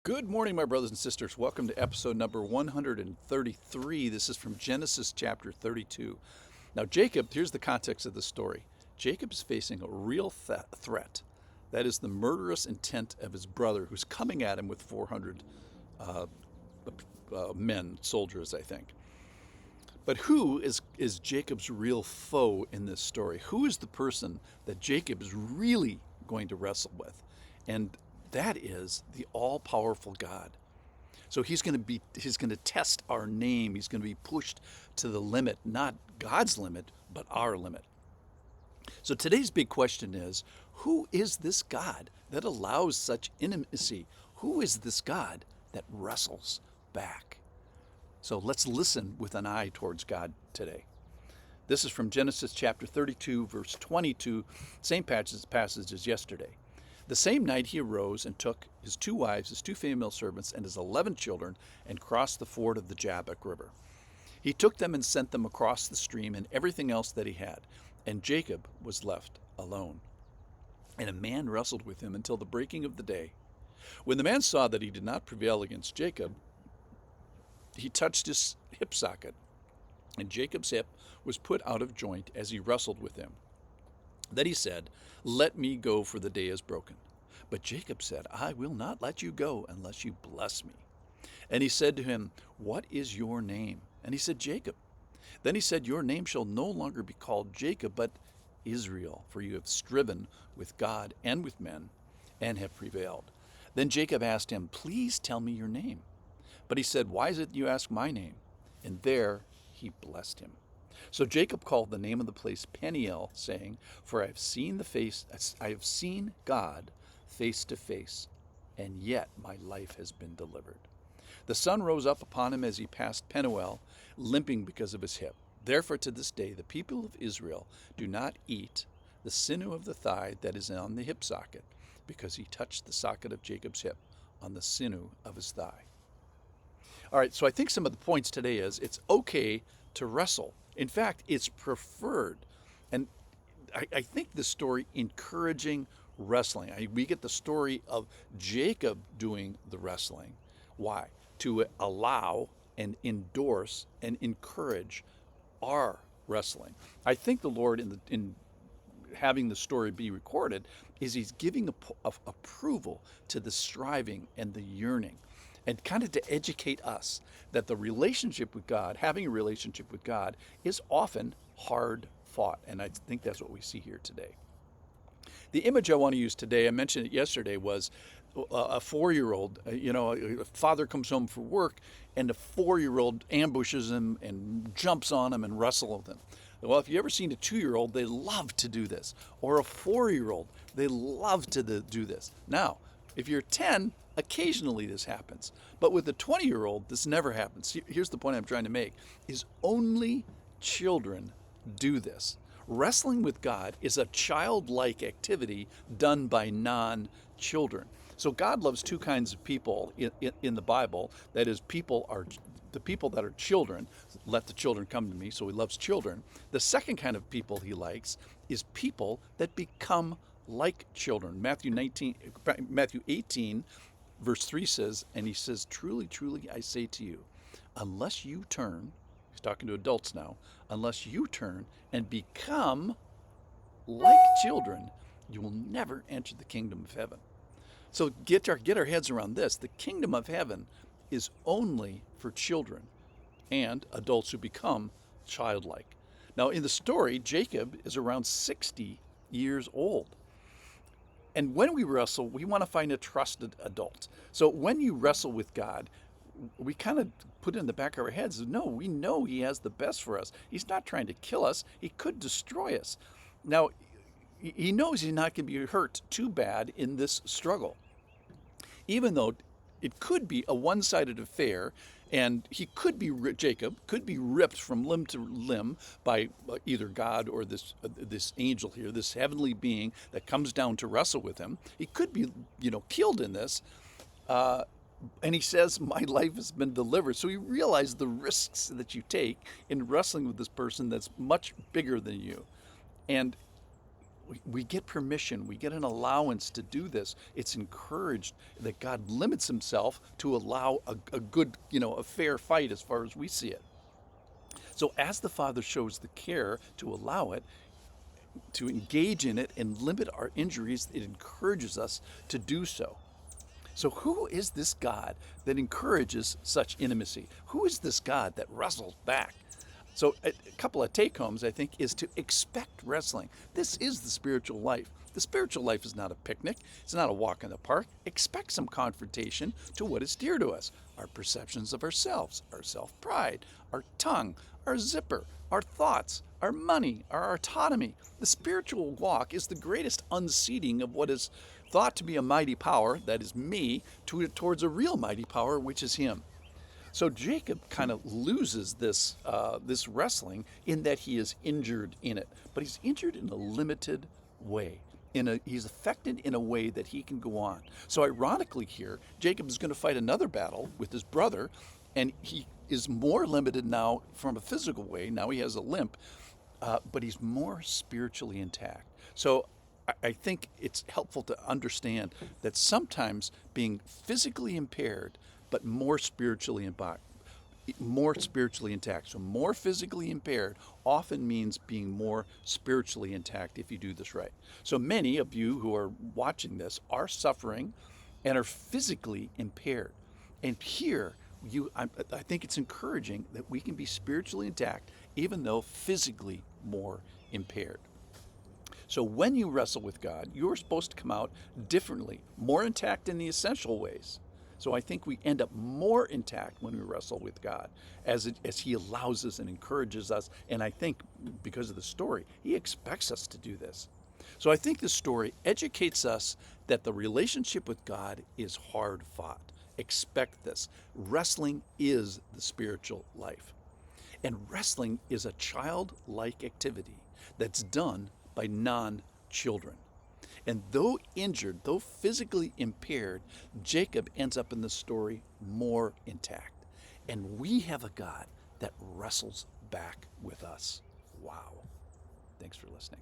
Good morning, my brothers and sisters. Welcome to episode number 133. This is from Genesis chapter 32. Now, Jacob, here's the context of the story. Jacob is facing a real threat. That is the murderous intent of his brother, who's coming at him with 400 uh, men, soldiers, I think. But who is Jacob's real foe in this story? Who is the person that Jacob is really going to wrestle with? And that is the all-powerful God. So he's going to test our name. He's going to be pushed to the limit, not God's limit, but our limit. So today's big question is, who is this God that allows such intimacy? Who is this God that wrestles back? So let's listen with an eye towards God today. This is from Genesis chapter 32, verse 22, same passage as yesterday. The same night he arose and took his 2 wives, his 2 female servants, and his 11 children, and crossed the ford of the Jabbok River. He took them and sent them across the stream and everything else that he had, and Jacob was left alone. And a man wrestled with him until the breaking of the day. When the man saw that he did not prevail against Jacob, he touched his hip socket, and Jacob's hip was put out of joint as he wrestled with him. Then he said, "Let me go, for the day is broken." But Jacob said, "I will not let you go unless you bless me." And he said to him, "What is your name?" And he said, "Jacob." Then he said, "Your name shall no longer be called Jacob, but Israel, for you have striven with God and with men, and have prevailed." Then Jacob asked him, "Please tell me your name." But he said, "Why is it you ask my name?" And there he blessed him. So Jacob called the name of the place Peniel, saying, "For I have seen God face to face, and yet my life has been delivered." The sun rose up upon him as he passed Penuel, limping because of his hip. Therefore to this day the people of Israel do not eat the sinew of the thigh that is on the hip socket, because he touched the socket of Jacob's hip on the sinew of his thigh. All right, so I think some of the points today is it's okay to wrestle. In fact, it's preferred. And I think the story encouraging wrestling. We get the story of Jacob doing the wrestling. Why? To allow and endorse and encourage our wrestling. I think the Lord, in having the story be recorded, is he's giving approval to the striving and the yearning, and kind of to educate us that the relationship with God, having a relationship with God, is often hard fought. And I think that's what we see here today. The image I want to use today, I mentioned it yesterday, was a 4-year-old. A father comes home from work, and the 4-year-old ambushes him and jumps on him and wrestles with him. Well, if you've ever seen a 2-year-old, they love to do this. Or a 4-year-old, they love to do this. Now, if you're 10, occasionally this happens. But with a 20-year-old, this never happens. Here's the point I'm trying to make, is only children do this. Wrestling with God is a childlike activity done by non-children. So God loves 2 kinds of people in the Bible. That is, the people that are children. Let the children come to me, so he loves children. The second kind of people he likes is people that become like children. Matthew 18, verse 3 says, and he says, "Truly, truly, I say to you, unless you turn," he's talking to adults now, "unless you turn and become like children, you will never enter the kingdom of heaven." So get our heads around this. The kingdom of heaven is only for children and adults who become childlike. Now, in the story, Jacob is around 60 years old. And when we wrestle, we want to find a trusted adult. So when you wrestle with God, we kind of put it in the back of our heads, no, we know he has the best for us. He's not trying to kill us. He could destroy us. Now, he knows he's not going to be hurt too bad in this struggle, even though it could be a one-sided affair, and Jacob could be ripped from limb to limb by either God or this angel here, this heavenly being that comes down to wrestle with him. He could be, killed in this. And he says, "My life has been delivered." So he realized the risks that you take in wrestling with this person that's much bigger than you. And we get permission, we get an allowance to do this. It's encouraged that God limits himself to allow a good, a fair fight as far as we see it. So as the Father shows the care to allow it, to engage in it and limit our injuries, it encourages us to do so. So, who is this God that encourages such intimacy? Who is this God that wrestles back? So, a couple of take homes, I think, is to expect wrestling. This is the spiritual life. The spiritual life is not a picnic, it's not a walk in the park. Expect some confrontation to what is dear to us: our perceptions of ourselves, our self pride, our tongue, our zipper, our thoughts, our money, our autonomy. The spiritual walk is the greatest unseating of what is thought to be a mighty power, that is me, towards a real mighty power, which is him. So Jacob kind of loses this wrestling in that he is injured in it, but he's injured in a limited way. He's affected in a way that he can go on. So ironically here, Jacob is going to fight another battle with his brother, and he is more limited now from a physical way. Now he has a limp, but he's more spiritually intact. So I think it's helpful to understand that sometimes being physically impaired, but more spiritually intact. So more physically impaired often means being more spiritually intact if you do this right. So many of you who are watching this are suffering and are physically impaired. And here, I think it's encouraging that we can be spiritually intact even though physically more impaired. So when you wrestle with God, you're supposed to come out differently, more intact in the essential ways. So I think we end up more intact when we wrestle with God as he allows us and encourages us. And I think because of the story, he expects us to do this. So I think this story educates us that the relationship with God is hard fought. Expect this. Wrestling is the spiritual life. And wrestling is a childlike activity that's done by non-children. And though injured, though physically impaired, Jacob ends up in the story more intact. And we have a God that wrestles back with us. Wow. Thanks for listening.